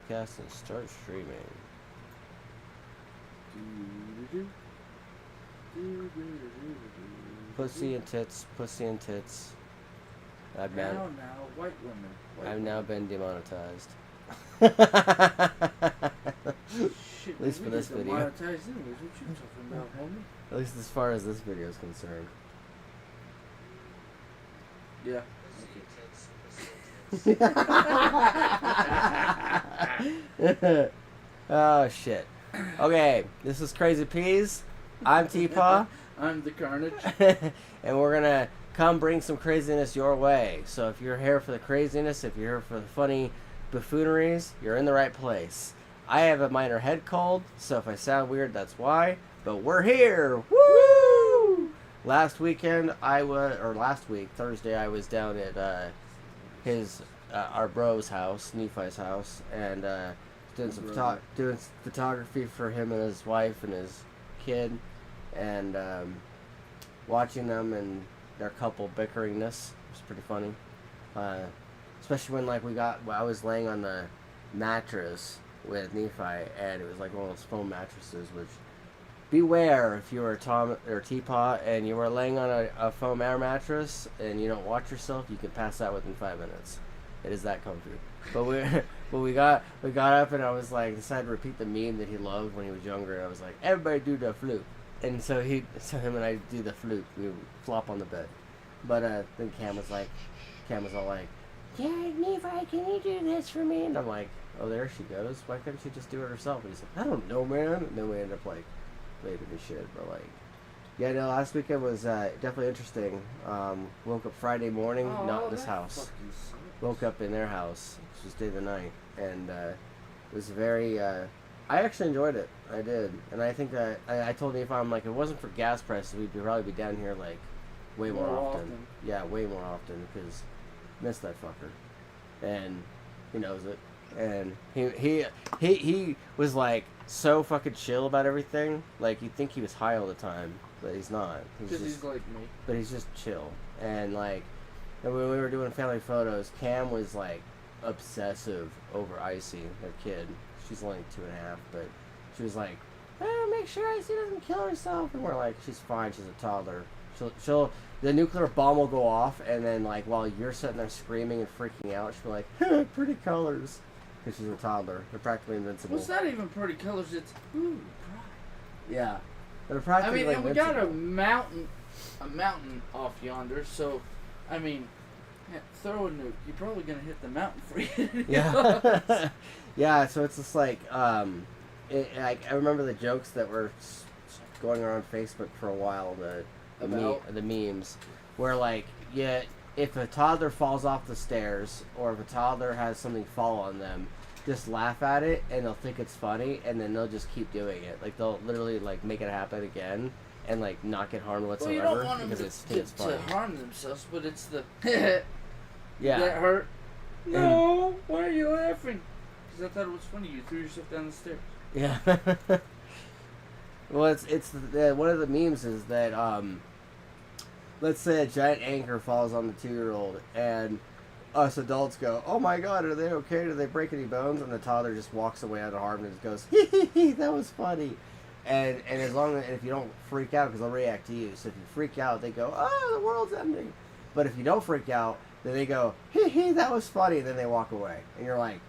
podcast and start streaming. Pussy and tits, pussy and tits. I've white women. I've now been demonetized. Shit, At least for this video. Demonetized anyways. What you talking about, homie? At least as far as this video is concerned. Yeah. Oh shit. Okay, this is Crazy Peas. I'm TPAW. I'm the Karnage. And we're gonna come bring some craziness your way. So if you're here for the craziness, if you're here for the funny buffooneries, you're in the right place. I have a minor head cold, so if I sound weird, that's why. But we're here! Woo! Last week, Thursday, I was down at our bro's house, Nephi's house, and doing some doing photography for him and his wife and his kid, and watching them and their couple bickeringness. It was pretty funny, especially when I was laying on the mattress with Nephi, and it was like one of those foam mattresses, which beware if you were Tom or Teapot and you were laying on a foam air mattress and you don't watch yourself, you can pass out within 5 minutes. It is that comfy. But we got up, and I was like, decided to repeat the meme that he loved when he was younger, and I was like, everybody do the flute. And so him and I do the flute. We flop on the bed. But then Cam was all like, yeah, Nephi, can you do this for me? And I'm like, oh, there she goes. Why couldn't she just do it herself? And he's like, I don't know, man. And then we ended up like leaving the shit. But like, yeah, no, last weekend was definitely interesting. Woke up Friday morning, not in this house. Woke up in their house. It was day the night, and it was very. I actually enjoyed it. I did, and I think that I told Nephi, I'm like, if it wasn't for gas prices, we'd probably be down here like way more often. Yeah, way more often, because miss that fucker, and he knows it. And he was like so fucking chill about everything. Like you'd think he was high all the time, but he's not. He's like me. But he's just chill. And like, and when we were doing family photos, Cam was like obsessive over Icy, her kid. She's only 2.5, but she was like, make sure Icy doesn't kill herself. And we're like, she's fine. She's a toddler. The nuclear bomb will go off, and then like while you're sitting there screaming and freaking out, she'll be like, pretty colors. Because she's a toddler. They're practically invincible. Well, it's not even pretty colors, it's pride. Yeah. They're practically and we got invincible. a mountain off yonder, so, I mean, throw a nuke. You're probably going to hit the mountain for you. Yeah. Yeah, so it's just like, I remember the jokes that were going around Facebook for a while, the memes, where like, yeah, if a toddler falls off the stairs, or if a toddler has something fall on them, just laugh at it, and they'll think it's funny, and then they'll just keep doing it. Like, they'll literally, like, make it happen again, and, like, not get harmed whatsoever. Well, you don't want them because it's to harm themselves, but it's the, yeah. That hurt? No, why are you laughing? Because I thought it was funny. You threw yourself down the stairs. Yeah. Well, it's one of the memes is that, let's say a giant anchor falls on the 2-year-old, and us adults go, oh my god, are they okay? Do they break any bones? And the toddler just walks away unharmed and just goes, hee, that was funny. And as long as, if you don't freak out, because they'll react to you. So if you freak out, they go, oh, the world's ending. But if you don't freak out, then they go, hee, that was funny. And then they walk away. And you're like,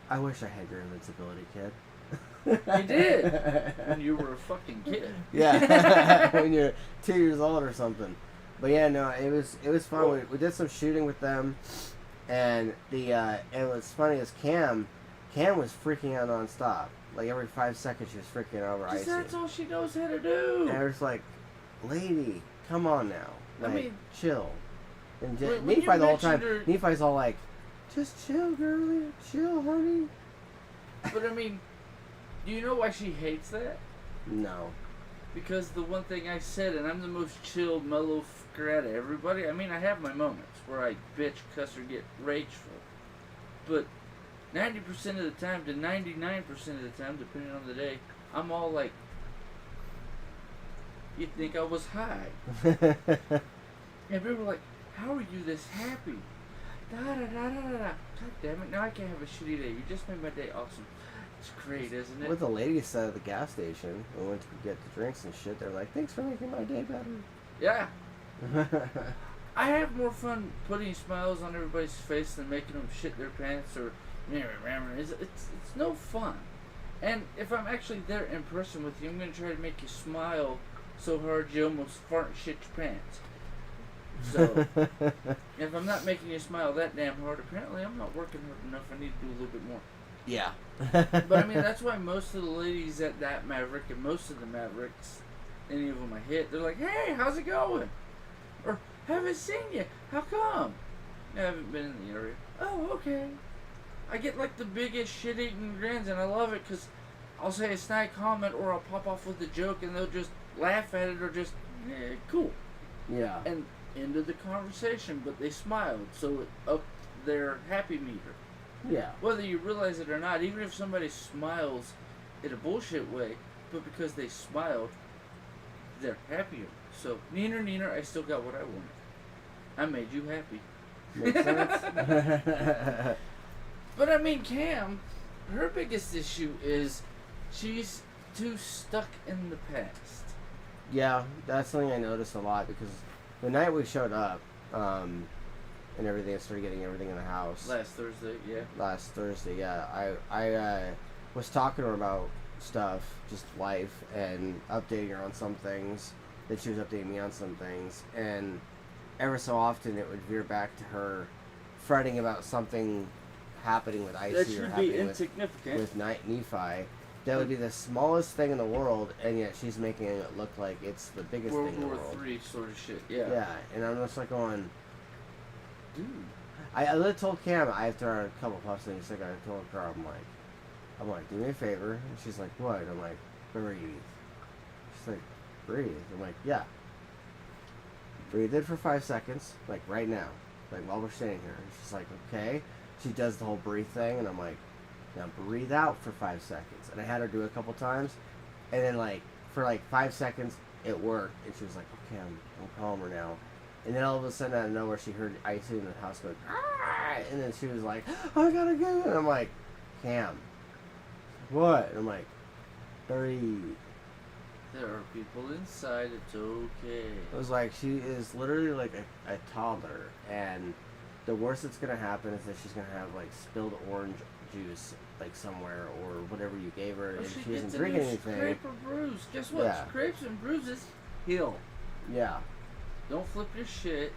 I wish I had your invincibility, kid. You did. When you were a fucking kid. Yeah. When you're 2 years old or something. But yeah, no, it was fun. We did some shooting with them, and and what's funny is Cam was freaking out nonstop. Like every 5 seconds, she was freaking out over Icy. That's all she knows how to do. And I was like, lady, come on now, like chill. And Nephi the whole time, Nephi's all like, just chill, girlie, chill, honey. But I mean, do you know why she hates that? No. Because the one thing I said, and I'm the most chill, mellow fucker out of everybody. I mean, I have my moments where I bitch, cuss, or get rageful. But 90% of the time to 99% of the time, depending on the day, I'm all like, you'd think I was high. And people are like, how are you this happy? Da da da da da da. God damn it! Now I can't have a shitty day. You just made my day awesome. It's great, isn't it? What the lady said at the gas station, we went to get the drinks and shit. They're like, "Thanks for making my day better." Yeah. I have more fun putting smiles on everybody's face than making them shit their pants or it's no fun. And if I'm actually there in person with you, I'm gonna try to make you smile so hard you almost fart and shit your pants. So if I'm not making you smile that damn hard, apparently I'm not working hard enough. I need to do a little bit more. Yeah. But I mean, that's why most of the ladies at that Maverick and most of the Mavericks, any of them I hit, they're like, "Hey, how's it going?" Or, "Haven't seen you. How come?" "I haven't been in the area." "Oh, okay." I get like the biggest shit-eating grins, and I love it because I'll say a snide comment or I'll pop off with a joke, and they'll just laugh at it or just, cool. Yeah. And end of the conversation, but they smiled, so it upped their happy meter. Yeah. Whether you realize it or not, even if somebody smiles in a bullshit way, but because they smiled, they're happier. So, neener, I still got what I wanted. I made you happy. Makes sense. But I mean, Cam, her biggest issue is she's too stuck in the past. Yeah, that's something I noticed a lot because the night we showed up, and everything, I started getting everything in the house. Last Thursday, yeah. I was talking to her about stuff, just life, and updating her on some things. That she was updating me on some things, and ever so often it would veer back to her fretting about something happening with Icy that or should be happening insignificant. with Nephi. That would be the smallest thing in the world, and yet she's making it look like it's the biggest thing in the world. World War III sort of shit, yeah. Yeah, and I'm just like going, Dude. I literally told Cam after a couple puffs and he's like, I told her, I'm like, do me a favor. And she's like, what? I'm like, breathe. She's like, breathe. I'm like, yeah. Breathe in for 5 seconds, like right now, like while we're sitting here. And she's like, okay. She does the whole breathe thing, and I'm like, now breathe out for 5 seconds. And I had her do it a couple times, and then like for like 5 seconds it worked, and she was like, okay, I'm calmer now. And then all of a sudden out of nowhere she heard Icy in the house go, ah! And then she was like, oh, I gotta go. And I'm like, Cam, what? And I'm like, breathe. There are people inside, it's okay. It was like, she is literally like a toddler, and the worst that's gonna happen is that she's gonna have like spilled orange juice like somewhere or whatever you gave her, and she isn't drinking anything. Scrape or bruise. Guess what? Yeah. Scrapes and bruises heal. Yeah. Don't flip your shit.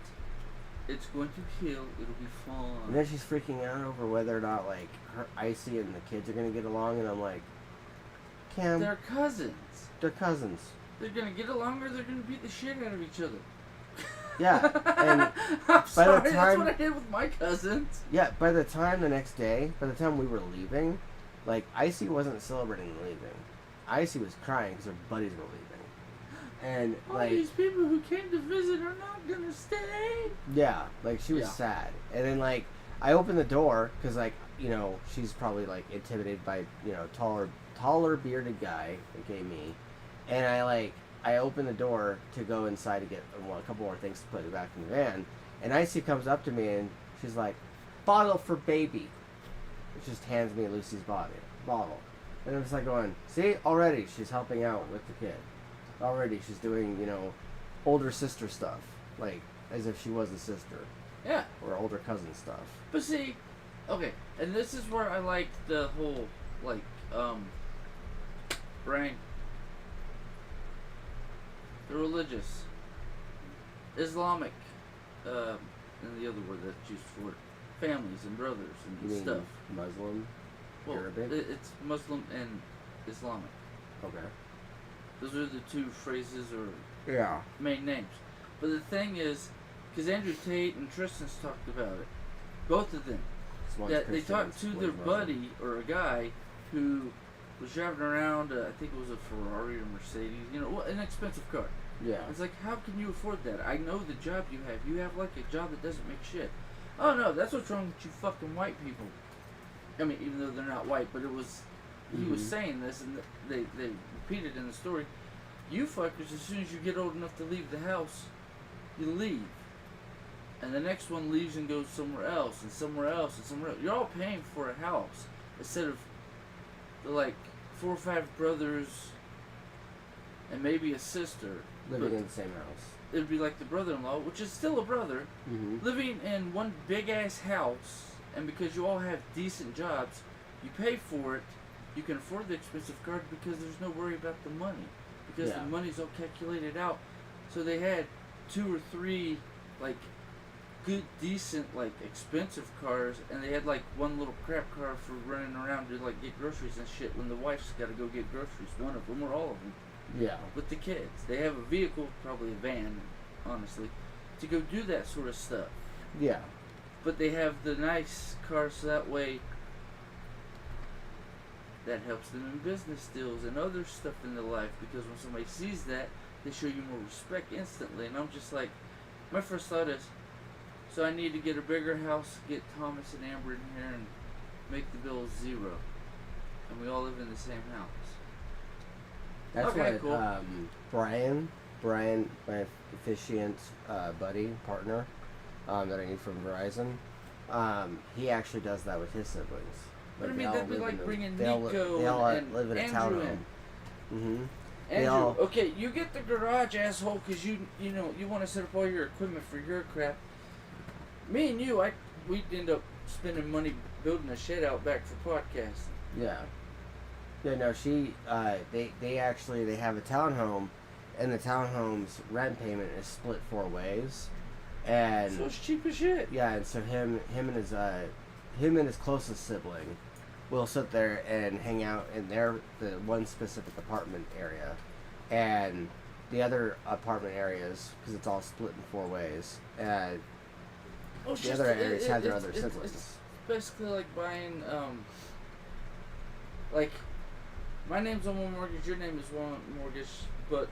It's going to heal. It'll be fine. And then she's freaking out over whether or not like her Icy and the kids are gonna get along, and I'm like, Cam, they're cousins. They're cousins. They're gonna get along, or they're gonna beat the shit out of each other. Yeah, and I'm sorry, the time, that's what I did with my cousins. Yeah, by the time the next day, by the time we were leaving, like, Icy wasn't celebrating leaving. Icy was crying because her buddies were leaving. And, all like, these people who came to visit are not gonna stay. Yeah, like, she was sad. And then, like, I opened the door because, like, you know, she's probably, like, intimidated by, you know, taller bearded guy, aka me. And I opened the door to go inside to get a couple more things to put back in the van. And Icy comes up to me and she's like, bottle for baby. She just hands me Lucy's bottle. And I'm just like going, see, already she's helping out with the kid. Already she's doing, you know, older sister stuff. Like, as if she was a sister. Yeah. Or older cousin stuff. But see, okay, and this is where I like the whole, like, brain. The religious, Islamic, and the other word that's used for it, families and brothers and You mean stuff. Muslim? Well, Arabic? it's Muslim and Islamic. Okay. Those are the two phrases or Yeah. main names. But the thing is, because Andrew Tate and Tristan's talked about it, both of them, that they talked to their buddy or a guy who was driving around, I think it was a Ferrari or Mercedes, you know, an expensive car. Yeah. It's like, how can you afford that? I know the job you have. You have like a job that doesn't make shit. Oh no, that's what's wrong with you fucking white people. I mean, even though they're not white, but it was, he was saying this, and they repeated in the story. You fuckers, as soon as you get old enough to leave the house, you leave. and the next one leaves and goes somewhere else, and somewhere else, and somewhere else. You're all paying for a house instead of the, like, 4 or 5 brothers and maybe a sister living in the same house. It'd be like the brother-in-law, which is still a brother, living in one big-ass house, and because you all have decent jobs, you pay for it, you can afford the expensive cars because there's no worry about the money. Because the money's all calculated out. So they had 2 or 3, like, good, decent, like, expensive cars, and they had, like, one little crap car for running around to, like, get groceries and shit when the wife's got to go get groceries. One of them or all of them. Yeah. With the kids. They have a vehicle, probably a van, honestly, to go do that sort of stuff. Yeah. But they have the nice cars so that way that helps them in business deals and other stuff in their life, because when somebody sees that, they show you more respect instantly. And I'm just like, my first thought is, so I need to get a bigger house, get Thomas and Amber in here, and make the bill 0. And we all live in the same house. That's okay, what cool. Brian, my officiant buddy, partner, that I need from Verizon, he actually does that with his siblings. But I Like, mean, that'd be like bringing Nico they all and live in a Andrew townhome. in. Mm-hmm. Okay, you get the garage, asshole, because you want to set up all your equipment for your crap. Me and you, we'd end up spending money building a shed out back for podcasting. Yeah. Yeah, no, they actually have a townhome, and the townhome's rent payment is split 4 ways. And so it's cheap as shit. Yeah, and so him and his closest sibling will sit there and hang out in the one specific apartment area, and the other apartment areas, because it's all split in 4 ways, and the other areas have their other siblings. It's basically like buying, like, my name's on one mortgage, your name is one mortgage, but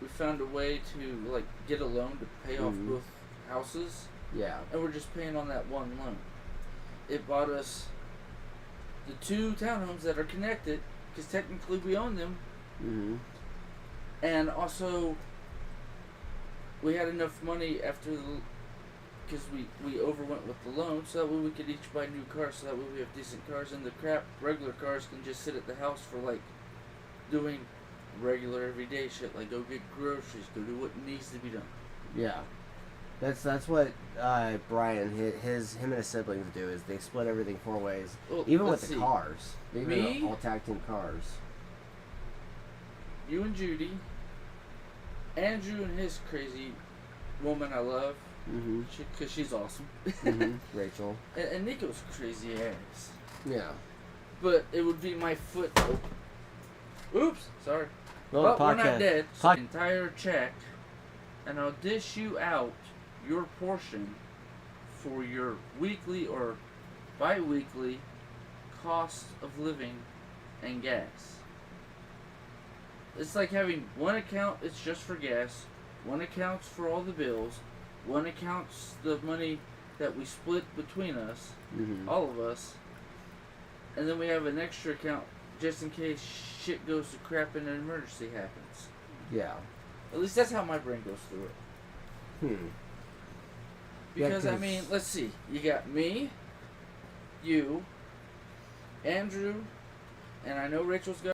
we found a way to, like, get a loan to pay off both houses. Yeah. And we're just paying on that one loan. It bought us the 2 townhomes that are connected, because technically we own them. Mm-hmm. And also, we had enough money after because we overwent with the loan, so that way we could each buy new cars, so that way we have decent cars, and the regular cars can just sit at the house for, like, doing regular everyday shit, like go get groceries, go do what needs to be done. Yeah. That's what Brian, him and his siblings do, is they split everything 4 ways. Well, even with the cars. Me? All tag team cars. You and Judy, Andrew and his crazy woman I love, because she's awesome. Rachel. And Nico's crazy ass. Yeah. But it would be my foot. Oops, sorry. Well, we're not dead. So entire check, and I'll dish you out your portion for your weekly or bi-weekly cost of living and gas. It's like having one account, it's just for gas, one account's for all the bills, one account's the money that we split between us, all of us, and then we have an extra account just in case shit goes to crap and an emergency happens. Yeah. At least that's how my brain goes through it. Because, I mean, let's see. You got me, you, Andrew, and I know Rachel's got